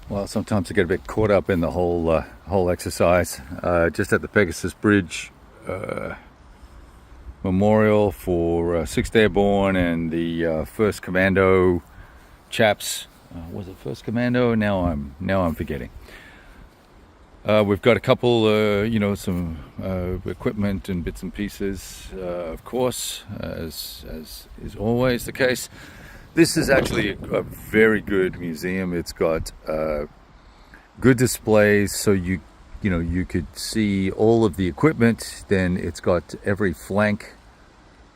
Well, sometimes I get a bit caught up in the whole exercise. Just at the Pegasus Bridge memorial for 6th Airborne and the 1st Commando chaps. Was it 1st Commando? Now I'm forgetting. We've got a couple, some equipment and bits and pieces, of course, as is always the case. This is actually a very good museum. It's got good displays, so you could see all of the equipment. Then it's got every flank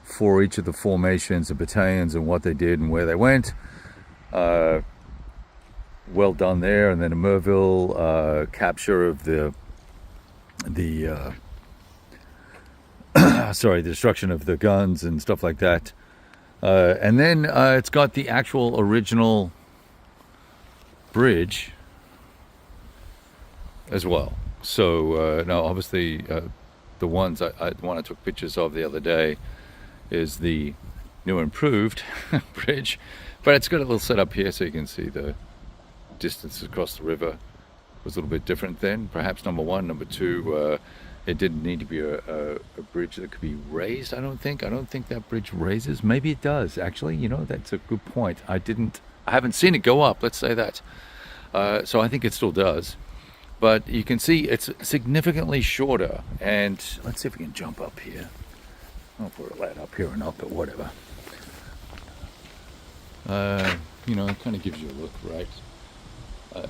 for each of the formations and battalions and what they did and where they went. Well done there. And then a Merville capture of the destruction of the guns and stuff like that. And then it's got the actual original bridge as well. So now, obviously, the one I took pictures of the other day is the new improved bridge, but it's got a little setup here so you can see the distance across the river. Was a little bit different then, perhaps. Number one. Number two, it didn't need to be a bridge that could be raised. I don't think that bridge raises. Maybe it does, actually. That's a good point. I haven't seen it go up, let's say that. So I think it still does. But you can see it's significantly shorter. And let's see if we can jump up here. I don't know if we're allowed up here or not, but whatever. It kind of gives you a look, right?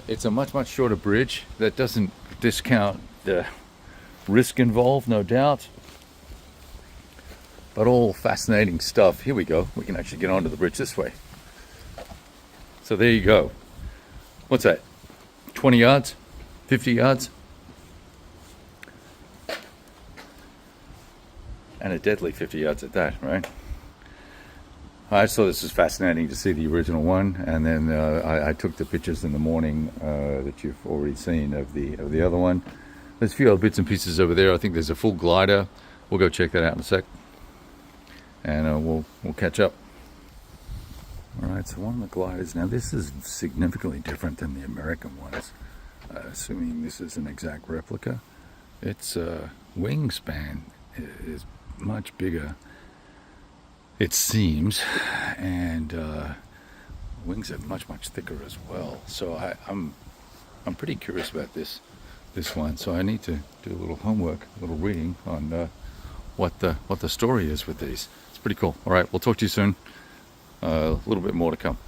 It's a much, much shorter bridge. That doesn't discount the risk involved, no doubt, but all fascinating stuff. Here we go. We can actually get onto the bridge this way. So there you go. What's that? 20 yards? 50 yards? And a deadly 50 yards at that, right? I just thought this was fascinating to see the original one, and then I took the pictures in the morning that you've already seen of the other one. There's a few other bits and pieces over there. I think there's a full glider. We'll go check that out in a sec, and we'll catch up. All right, so one of the gliders. Now this is significantly different than the American ones. Assuming this is an exact replica, its wingspan is much bigger, it seems, and wings are much thicker as well. So I'm pretty curious about this one. So I need to do a little homework, a little reading on what the story is with these. It's pretty cool. All right, we'll talk to you soon. A little bit more to come.